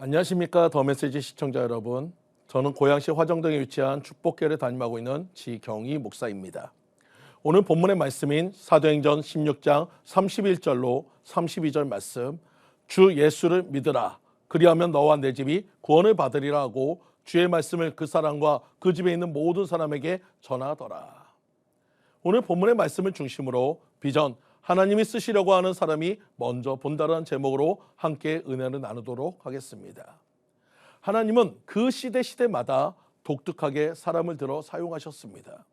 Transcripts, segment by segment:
안녕하십니까, 더 메시지 시청자 여러분. 저는 고양시 화정동에 위치한 축복교회를 담임하고 있는 지경희 목사입니다. 오늘 본문의 말씀인 사도행전 16장 31절로 32절 말씀, 주 예수를 믿으라 그리하면 너와 내 집이 구원을 받으리라 하고 주의 말씀을 그 사람과 그 집에 있는 모든 사람에게 전하더라. 오늘 본문의 말씀을 중심으로 비전, 하나님이 쓰시려고 하는 사람이 먼저 본다라는 제목으로 함께 은혜를 나누도록 하겠습니다. 하나님은 그 시대마다 독특하게 사람을 들어 사용하셨습니다.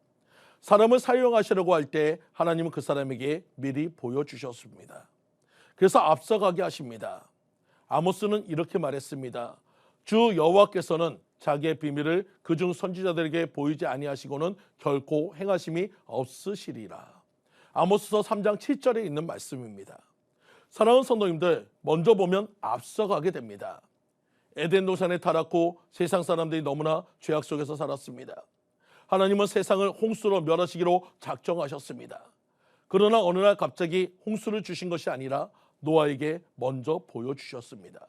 사람을 사용하시려고 할 때 하나님은 그 사람에게 미리 보여주셨습니다. 그래서 앞서가게 하십니다. 아모스는 이렇게 말했습니다. 주 여호와께서는 자기의 비밀을 그중 선지자들에게 보이지 아니하시고는 결코 행하심이 없으시리라. 아모스서 3장 7절에 있는 말씀입니다. 사랑하는 성도님들, 먼저 보면 앞서가게 됩니다. 에덴 동산에 타락고 세상 사람들이 너무나 죄악 속에서 살았습니다. 하나님은 세상을 홍수로 멸하시기로 작정하셨습니다. 그러나 어느 날 갑자기 홍수를 주신 것이 아니라 노아에게 먼저 보여주셨습니다.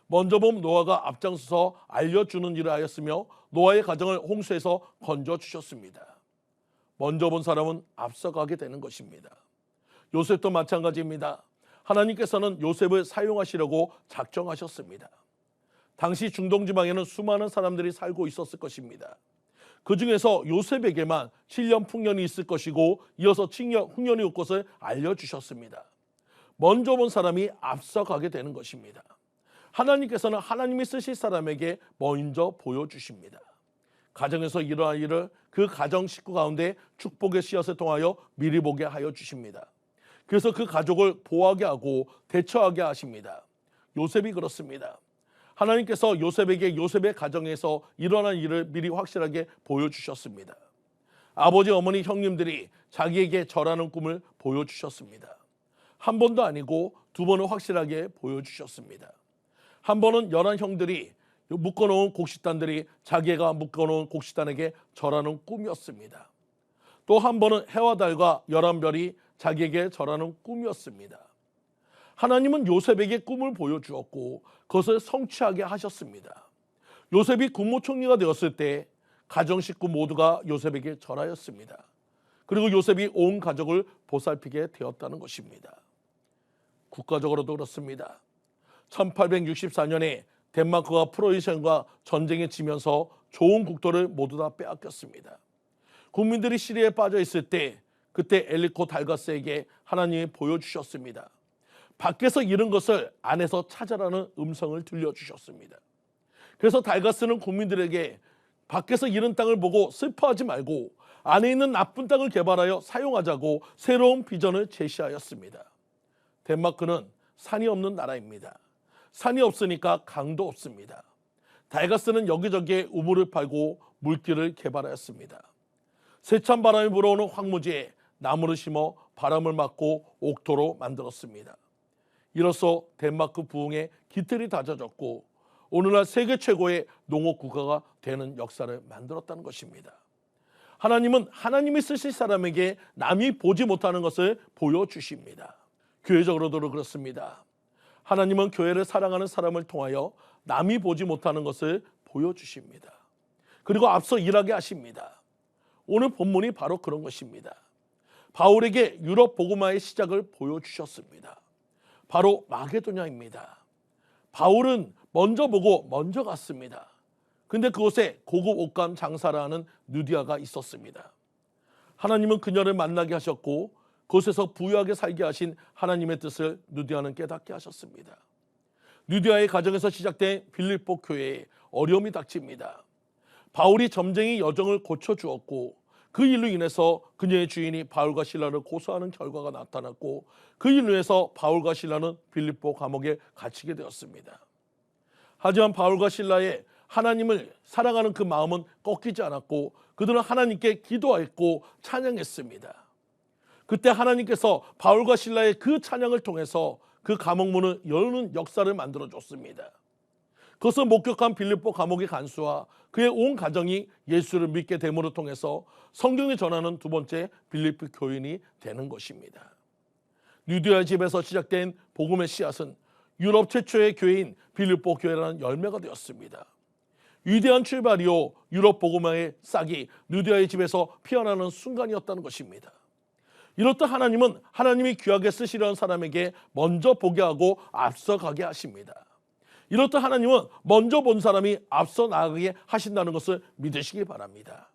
먼저 본 노아가 앞장서서 알려주는 일을 하였으며 노아의 가정을 홍수에서 건져주셨습니다. 먼저 본 사람은 앞서가게 되는 것입니다. 요셉도 마찬가지입니다. 하나님께서는 요셉을 사용하시려고 작정하셨습니다. 당시 중동 지방에는 수많은 사람들이 살고 있었을 것입니다. 그 중에서 요셉에게만 7년 풍년이 있을 것이고 이어서 흉년이 올 것을 알려주셨습니다. 먼저 본 사람이 앞서가게 되는 것입니다. 하나님께서는 하나님이 쓰실 사람에게 먼저 보여주십니다. 가정에서 일어날 일을 그 가정 식구 가운데 축복의 씨앗을 통하여 미리 보게 하여 주십니다. 그래서 그 가족을 보호하게 하고 대처하게 하십니다. 요셉이 그렇습니다. 하나님께서 요셉에게 요셉의 가정에서 일어난 일을 미리 확실하게 보여주셨습니다. 아버지, 어머니, 형님들이 자기에게 절하는 꿈을 보여주셨습니다. 한 번도 아니고 두 번은 확실하게 보여주셨습니다. 한 번은 11 형들이 묶어놓은 곡식단들이 자기가 묶어놓은 곡식단에게 절하는 꿈이었습니다. 또 한 번은 해와 달과 11별이 자기에게 절하는 꿈이었습니다. 하나님은 요셉에게 꿈을 보여주었고 그것을 성취하게 하셨습니다. 요셉이 국무총리가 되었을 때 가정 식구 모두가 요셉에게 절하였습니다. 그리고 요셉이 온 가족을 보살피게 되었다는 것입니다. 국가적으로도 그렇습니다. 1864년에 덴마크가 프로이센과 전쟁에 지면서 좋은 국토를 모두 다 빼앗겼습니다. 국민들이 시리에 빠져 있을 때 그때 엘리코 달가스에게 하나님이 보여주셨습니다. 밖에서 잃은 것을 안에서 찾아라는 음성을 들려주셨습니다. 그래서 달가스는 국민들에게 밖에서 잃은 땅을 보고 슬퍼하지 말고 안에 있는 나쁜 땅을 개발하여 사용하자고 새로운 비전을 제시하였습니다. 덴마크는 산이 없는 나라입니다. 산이 없으니까 강도 없습니다. 달가스는 여기저기에 우물을 팔고 물길을 개발하였습니다. 세찬 바람이 불어오는 황무지에 나무를 심어 바람을 막고 옥토로 만들었습니다. 이로써 덴마크 부흥의 기틀이 다져졌고 오늘날 세계 최고의 농업 국가가 되는 역사를 만들었다는 것입니다. 하나님은 하나님이 쓰실 사람에게 남이 보지 못하는 것을 보여주십니다. 교회적으로도 그렇습니다. 하나님은 교회를 사랑하는 사람을 통하여 남이 보지 못하는 것을 보여주십니다. 그리고 앞서 일하게 하십니다. 오늘 본문이 바로 그런 것입니다. 바울에게 유럽 복음화의 시작을 보여주셨습니다. 바로 마게도냐입니다. 바울은 먼저 보고 먼저 갔습니다. 근데 그곳에 고급 옷감 장사라는 누디아가 있었습니다. 하나님은 그녀를 만나게 하셨고 그곳에서 부유하게 살게 하신 하나님의 뜻을 누디아는 깨닫게 하셨습니다. 누디아의 가정에서 시작된 빌립보 교회에 어려움이 닥칩니다. 바울이 점쟁이 여정을 고쳐주었고 그 일로 인해서 그녀의 주인이 바울과 실라를 고소하는 결과가 나타났고 그 일로 인해서 바울과 실라는 빌립보 감옥에 갇히게 되었습니다. 하지만 바울과 실라의 하나님을 사랑하는 그 마음은 꺾이지 않았고 그들은 하나님께 기도했고 찬양했습니다. 그때 하나님께서 바울과 실라의 그 찬양을 통해서 그 감옥문을 여는 역사를 만들어줬습니다. 그것을 목격한 빌립보 감옥의 간수와 그의 온 가정이 예수를 믿게 됨으로 통해서 성경이 전하는 두 번째 빌립보 교인이 되는 것입니다. 뉴디아 집에서 시작된 복음의 씨앗은 유럽 최초의 교회인 빌립보 교회라는 열매가 되었습니다. 위대한 출발이요 유럽 복음화의 싹이 느디아의 집에서 피어나는 순간이었다는 것입니다. 이렇듯 하나님은 하나님이 귀하게 쓰시려는 사람에게 먼저 보게 하고 앞서가게 하십니다. 이렇듯 하나님은 먼저 본 사람이 앞서 나가게 하신다는 것을 믿으시기 바랍니다.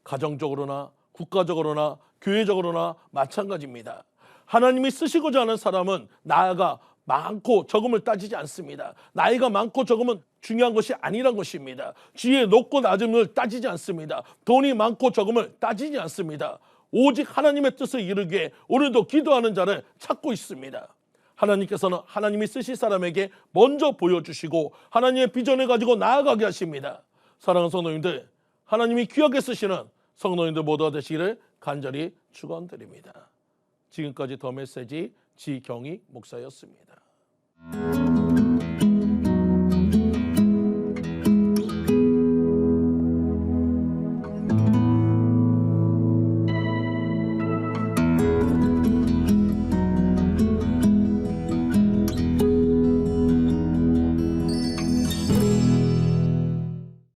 가정적으로나 국가적으로나 교회적으로나 마찬가지입니다. 하나님이 쓰시고자 하는 사람은 나이가 많고 적음을 따지지 않습니다. 나이가 많고 적음은 중요한 것이 아니란 것입니다. 지혜 높고 낮음을 따지지 않습니다. 돈이 많고 적음을 따지지 않습니다. 오직 하나님의 뜻을 이루기에 오늘도 기도하는 자를 찾고 있습니다. 하나님께서는 하나님이 쓰실 사람에게 먼저 보여주시고 하나님의 비전을 가지고 나아가게 하십니다. 사랑하는 성도님들, 하나님이 귀하게 쓰시는 성도님들 모두가 되시기를 간절히 축원드립니다. 지금까지 더 메시지 지경희 목사였습니다.